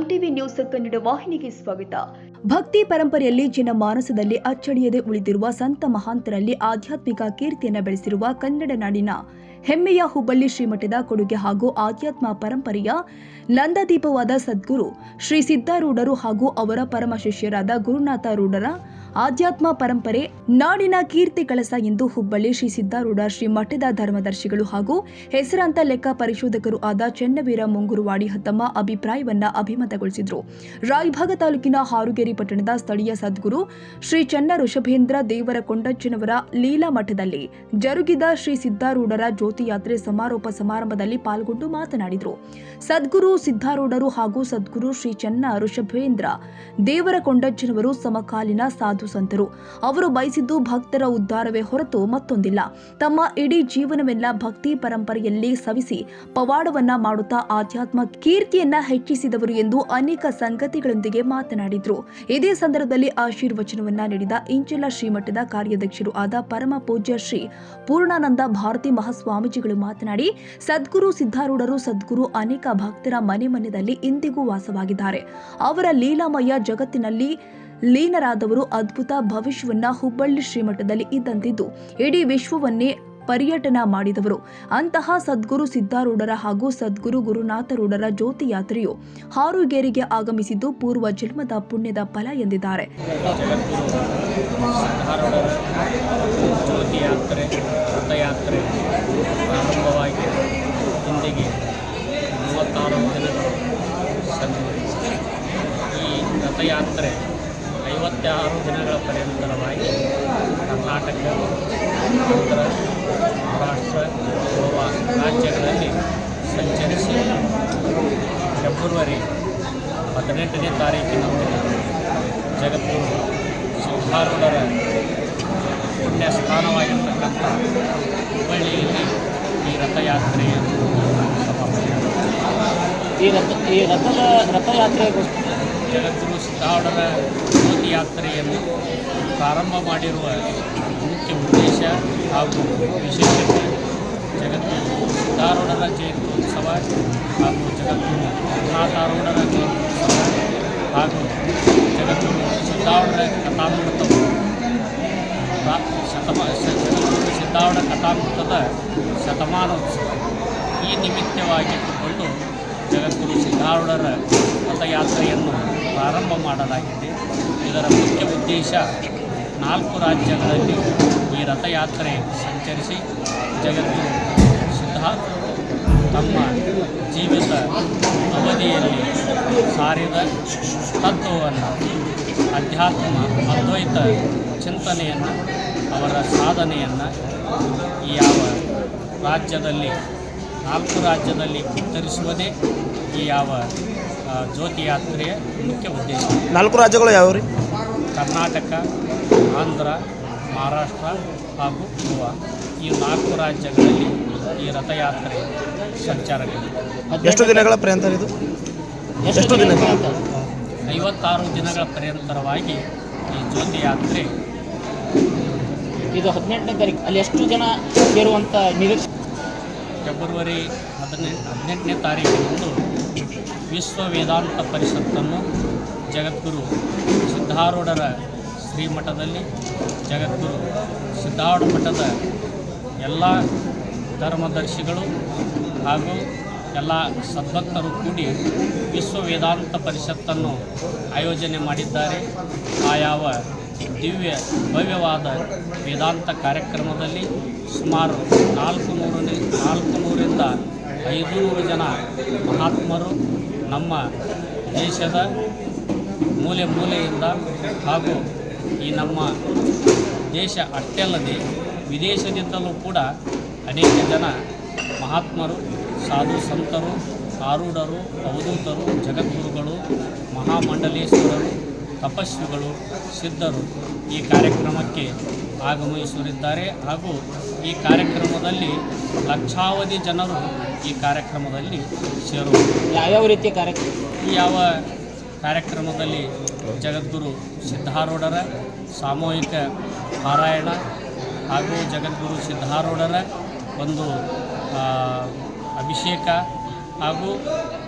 TV news Kannada ವಾಹಿನಿಗೆ ಸ್ವಾಗತ. ಭಕ್ತಿ ಪರಂಪರೆಯಲ್ಲಿ ಜನಮಾನಸದಲ್ಲಿ ಅಚ್ಚಳಿಯದೆ ಉಳಿದಿರುವ ಸಂತ ಮಹಾಂತರಲ್ಲಿ ಆಧ್ಯಾತ್ಮಿಕ ಕೀರ್ತಿಯನ್ನು ಬೆಳೆಸಿರುವ ಕನ್ನಡ ನಾಡಿನ ಹೆಮ್ಮೆಯ ಹುಬ್ಬಳ್ಳಿ ಶ್ರೀಮಠದ ಕೊಡುಗೆ ಹಾಗೂ ಆಧ್ಯಾತ್ಮ ಪರಂಪರೆಯ ನಂದದೀಪವಾದ ಸದ್ಗುರು ಶ್ರೀ ಸಿದ್ದಾರೂಢರು ಹಾಗೂ ಅವರ ಪರಮ ಶಿಷ್ಯರಾದ ಗುರುನಾಥ ರೂಢರ ಆಧ್ಯಾತ್ಮ ಪರಂಪರೆ ನಾಡಿನ ಕೀರ್ತಿ ಕಳಸ ಎಂದು ಹುಬ್ಬಳ್ಳಿ ಶ್ರೀ ಸಿದ್ದಾರೂಢ ಶ್ರೀ ಮಠದ ಧರ್ಮದರ್ಶಿಗಳು ಹಾಗೂ ಹೆಸರಾಂತ ಲೆಕ್ಕ ಪರಿಶೋಧಕರು ಆದ ಚೆನ್ನವೀರ ಮುಂಗುರುವಾಡಿ ತಮ್ಮ ಅಭಿಪ್ರಾಯವನ್ನ ಅಭಿಮತಗೊಳಿಸಿದರು. ರಾಯಭಾಗ ತಾಲೂಕಿನ ಹಾರುಗೇರಿ ಪಟ್ಟಣದ ಸ್ಥಳೀಯ ಸದ್ಗುರು ಶ್ರೀ ಚನ್ನ ಋಷಭೇಂದ್ರ ದೇವರ ಕೊಂಡಜ್ಜನವರ ಲೀಲಾ ಮಠದಲ್ಲಿ ಜರುಗಿದ ಶ್ರೀ ಸಿದ್ದಾರೂಢರ ಜ್ಯೋತಿ ಯಾತ್ರೆ ಸಮಾರೋಪ ಸಮಾರಂಭದಲ್ಲಿ ಪಾಲ್ಗೊಂಡು ಮಾತನಾಡಿದರು. ಸದ್ಗುರು ಸಿದ್ದಾರೂಢರು ಹಾಗೂ ಸದ್ಗುರು ಶ್ರೀ ಚನ್ನ ಋಷಭೇಂದ್ರ ದೇವರ ಕೊಂಡಜ್ಜನವರು ಸಮಕಾಲೀನ ಸಾಧು ಸಂತರು. ಅವರು ಬಯಸಿದ್ದು ಭಕ್ತರ ಉದ್ಧಾರವೇ ಹೊರತು ಮತ್ತೊಂದಿಲ್ಲ. ತಮ್ಮ ಇಡೀ ಜೀವನವೆಲ್ಲ ಭಕ್ತಿ ಪರಂಪರೆಯಲ್ಲಿ ಸವಿಸಿ ಪವಾಡವನ್ನ ಮಾಡುತ್ತಾ ಆಧ್ಯಾತ್ಮ ಕೀರ್ತಿಯನ್ನ ಹೆಚ್ಚಿಸಿದವರು ಎಂದು ಅನೇಕ ಸಂಗತಿಗಳೊಂದಿಗೆ ಮಾತನಾಡಿದರು. ಇದೇ ಸಂದರ್ಭದಲ್ಲಿ ಆಶೀರ್ವಚನವನ್ನ ನೀಡಿದ ಇಂಚಲ ಶ್ರೀಮಠದ ಕಾರ್ಯಾಧ್ಯಕ್ಷರು ಆದ ಪರಮ ಪೂಜ್ಯ ಶ್ರೀ ಪೂರ್ಣಾನಂದ ಭಾರತಿ ಮಹಾಸ್ವಾಮೀಜಿಗಳು ಮಾತನಾಡಿ, ಸದ್ಗುರು ಸಿದ್ದಾರೂಢರು ಸದ್ಗುರು ಅನೇಕ ಭಕ್ತರ ಮನೆ ಮನೆಯಲ್ಲಿ ಇಂದಿಗೂ ವಾಸವಾಗಿದ್ದಾರೆ. ಅವರ ಲೀಲಾಮಯ ಜಗತ್ತಿನಲ್ಲಿ ಲೀನರಾದವರು ಅದ್ಭುತ ಭವಿಷ್ಯವನ್ನ ಹುಬ್ಬಳ್ಳಿ ಶ್ರೀಮಠದಲ್ಲಿ ಇದ್ದಂತಿದ್ದು ಇಡೀ ವಿಶ್ವವನ್ನೇ ಪರ್ಯಟನ ಮಾಡಿದವರು. ಅಂತಹ ಸದ್ಗುರು ಸಿದ್ದಾರೂಢರ ಹಾಗೂ ಸದ್ಗುರು ಗುರುನಾಥ ರೂಢರ ಜ್ಯೋತಿ ಯಾತ್ರೆಯು ಹಾರುಗೇರಿಗೆ ಆಗಮಿಸಿದ್ದು ಪೂರ್ವ ಜನ್ಮದ ಪುಣ್ಯದ ಫಲ ಎಂದಿದ್ದಾರೆ. ರಥಯಾತ್ರೆ ಪ್ರಾರಂಭವಾಗಿ ಇಂದಿಗೆ 36 ದಿನಗಳು ಸಂದಿವೆ. ಈ ರಥಯಾತ್ರೆ 56 ದಿನಗಳ ಪರ್ಯಂತರವಾಗಿ ಕರ್ನಾಟಕ, ಆಂಧ್ರ, ಮಹಾರಾಷ್ಟ್ರ, ಗೋವಾ ರಾಜ್ಯಗಳಲ್ಲಿ ಸಂಚರಿಸಿ ಫೆಬ್ರವರಿ 18ನೇ ತಾರೀಕಿನಂದು ಜಗದ್ಗುರು ಸಿದ್ದಾರೂಢರ ಪುಣ್ಯ ಸ್ಥಾನವಾಗಿರ್ತಕ್ಕಂಥ ಹುಬ್ಬಳ್ಳಿಯಲ್ಲಿ ಈ ರಥಯಾತ್ರೆಯನ್ನು ರಥಯಾತ್ರೆ ಜಗದ್ಗುರು ಸಿದ್ದಾರೂಢರ ಜ್ಯೋತಿ ಯಾತ್ರೆಯನ್ನು ಪ್ರಾರಂಭ ಮಾಡಿರುವ ಮುಖ್ಯ ಉದ್ದೇಶ ಹಾಗೂ ವಿಶೇಷತೆ ಜಗದ್ಗುರು ಸಿದ್ದಾರೂಢರ ಜಯಂತ್ಯೋತ್ಸವ ಹಾಗೂ ಜಗದ್ಗುರು ಗುರುನಾಥಾರೂಢರ ಜಯಂತ್ಯೋತ್ಸವ ಹಾಗೂ ಜಗದ್ಗುರು ಸಿದ್ದಾರೂಢರ ಕಥಾಮೃತವು ಜಗದ್ಗುರು ಸಿದ್ದಾರೂಢ ಕಥಾಮೃತದ ಶತಮಾನೋತ್ಸವ ಈ ನಿಮಿತ್ತವಾಗಿಟ್ಟುಕೊಂಡು ಜಗದ್ಗುರು ಸಿದ್ದಾರೂಢರ ರಥಯಾತ್ರೆಯನ್ನು ಪ್ರಾರಂಭ ಮಾಡಲಾಗಿದೆ. ಇದರ ಮುಖ್ಯ ಉದ್ದೇಶ 4 ರಾಜ್ಯಗಳಲ್ಲಿ ಈ ರಥಯಾತ್ರೆ ಸಂಚರಿಸಿ ಜಗದ್ಗುರು ಸಿದ್ದಾರೂಢರು ತಮ್ಮ ಜೀವಿತ ಅವಧಿಯಲ್ಲಿ ಸಾರಿದ ತತ್ವವನ್ನು, ಅಧ್ಯಾತ್ಮ ಅದ್ವೈತ ಚಿಂತನೆಯನ್ನು, ಅವರ ಸಾಧನೆಯನ್ನು ಯಾವ ರಾಜ್ಯದಲ್ಲಿ 4 ರಾಜ್ಯದಲ್ಲಿ ಬಿತ್ತರಿಸುವುದೇ ಈ ಯಾವ ಜ್ಯೋತಿ ಯಾತ್ರೆಯ ಮುಖ್ಯ ಉದ್ದೇಶ. 4 ರಾಜ್ಯಗಳು ಯಾವ ರೀ? ಕರ್ನಾಟಕ, ಆಂಧ್ರ, ಮಹಾರಾಷ್ಟ್ರ ಹಾಗೂ ಗೋವಾ ಈ 4 ರಾಜ್ಯಗಳಲ್ಲಿ ಈ ರಥಯಾತ್ರೆ ಸಂಚಾರವಿದೆ. ಎಷ್ಟು ದಿನಗಳ ಪರ್ಯಂತ ಇದು? ಎಷ್ಟು ದಿನಗಳ? 56 ದಿನಗಳ ಪರ್ಯಂತರವಾಗಿ ಈ ಜ್ಯೋತಿ ಯಾತ್ರೆ ಇದು 18ನೇ ತಾರೀಕು. ಅಲ್ಲಿ ಎಷ್ಟು ಜನ ಸೇರುವಂಥ ನಿರೀಕ್ಷೆ? ಫೆಬ್ರವರಿ 18ನೇ ತಾರೀಕಿನಂದು ವಿಶ್ವ ವೇದಾಂತ ಪರಿಷತ್ತನ್ನು ಜಗದ್ಗುರು ಸಿದ್ದಾರೂಢರ ಶ್ರೀಮಠದಲ್ಲಿ ಜಗದ್ಗುರು ಸಿದ್ದಾರೂಢ ಮಠದ ಎಲ್ಲ ಧರ್ಮದರ್ಶಿಗಳು ಹಾಗೂ ಎಲ್ಲ ಸದ್ಭಕ್ತರು ಕೂಡಿ ವಿಶ್ವ ವೇದಾಂತ ಪರಿಷತ್ತನ್ನು ಆಯೋಜನೆ ಮಾಡಿದ್ದಾರೆ. ಆ ಯಾವ ದಿವ್ಯ ಭವ್ಯವಾದ ವೇದಾಂತ ಕಾರ್ಯಕ್ರಮದಲ್ಲಿ ಸುಮಾರು 400ರಿಂದ 500 ಜನ ಮಹಾತ್ಮರು ನಮ್ಮ ದೇಶದ ಮೂಲೆ ಮೂಲೆಯಿಂದ ಹಾಗೂ ಈ ನಮ್ಮ ದೇಶ ಅಷ್ಟೇ ಅಲ್ಲದೆ ವಿದೇಶದಿಂದಲೂ ಕೂಡ ಅನೇಕ ಜನ ಮಹಾತ್ಮರು, ಸಾಧು ಸಂತರು, ಆರೂಢರು, ಅವಧೂತರು, ಜಗದ್ಗುರುಗಳು, ಮಹಾಮಂಡಲೇಶ್ವರರು, ತಪಸ್ವಿಗಳು, ಸಿದ್ಧರು ಈ ಕಾರ್ಯಕ್ರಮಕ್ಕೆ ಆಗಮಿಸಲಿದ್ದಾರೆ. ಹಾಗೂ ಈ ಕಾರ್ಯಕ್ರಮದಲ್ಲಿ ಲಕ್ಷಾವಧಿ ಜನರು ಈ ಕಾರ್ಯಕ್ರಮದಲ್ಲಿ ಸೇರುವರು. ಯಾವ್ಯಾವ ರೀತಿಯ ಕಾರ್ಯಕ್ರಮ? ಈ ಯಾವ ಕಾರ್ಯಕ್ರಮದಲ್ಲಿ ಜಗದ್ಗುರು ಸಿದ್ದಾರೂಢರ ಸಾಮೂಹಿಕ ಪಾರಾಯಣ ಹಾಗೂ ಜಗದ್ಗುರು ಸಿದ್ದಾರೂಢರ ಒಂದು ಅಭಿಷೇಕ ಹಾಗೂ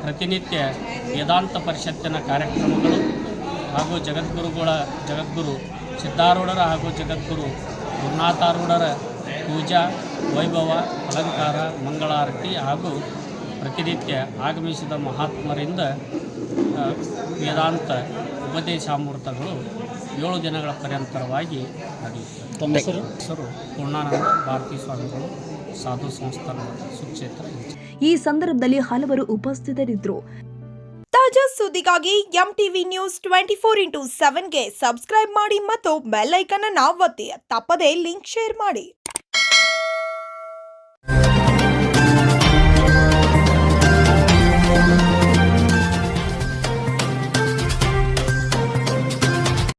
ಪ್ರತಿನಿತ್ಯ ವೇದಾಂತ ಪರಿಷತ್ತಿನ ಕಾರ್ಯಕ್ರಮಗಳು ಹಾಗೂ ಜಗದ್ಗುರು ಸಿದ್ಧಾರೂಢರ ಹಾಗೂ ಜಗದ್ಗುರು ಗುರುನಾಥಾರೂಢರ ಪೂಜಾ ವೈಭವ ಅಲಂಕಾರ ಮಂಗಳಾರತಿ ಹಾಗೂ ಪ್ರತಿನಿತ್ಯ ಆಗಮಿಸಿದ ಮಹಾತ್ಮರಿಂದ ವೇದಾಂತ ಉಪದೇಶಾಮೃತಗಳು 7 ದಿನಗಳ ಪರ್ಯಂತರವಾಗಿ ನಡೆಯುತ್ತವೆ. ತಮ್ಮ ಹೆಸರು? ಹೆಸರು ಪೂರ್ಣಾನಂದ ಭಾರತೀ ಸ್ವಾಮಿಗಳು, ಸಾಧು ಸಂಸ್ಥಾನ ಸುಕ್ಷೇತ್ರ. ಈ ಸಂದರ್ಭದಲ್ಲಿ ಹಲವರು ಉಪಸ್ಥಿತರಿದ್ದರು. ತಾಜಾ ಸುದ್ದಿಗಾಗಿ MTV ನ್ಯೂಸ್ 24x7ಗೆ ಸಬ್ಸ್ಕ್ರೈಬ್ ಮಾಡಿ ಮತ್ತು ಬೆಲ್ ಐಕಾನ್ ಅನ್ನು ಒತ್ತಿ. ತಪ್ಪದೇ ಲಿಂಕ್ ಶೇರ್ ಮಾಡಿ.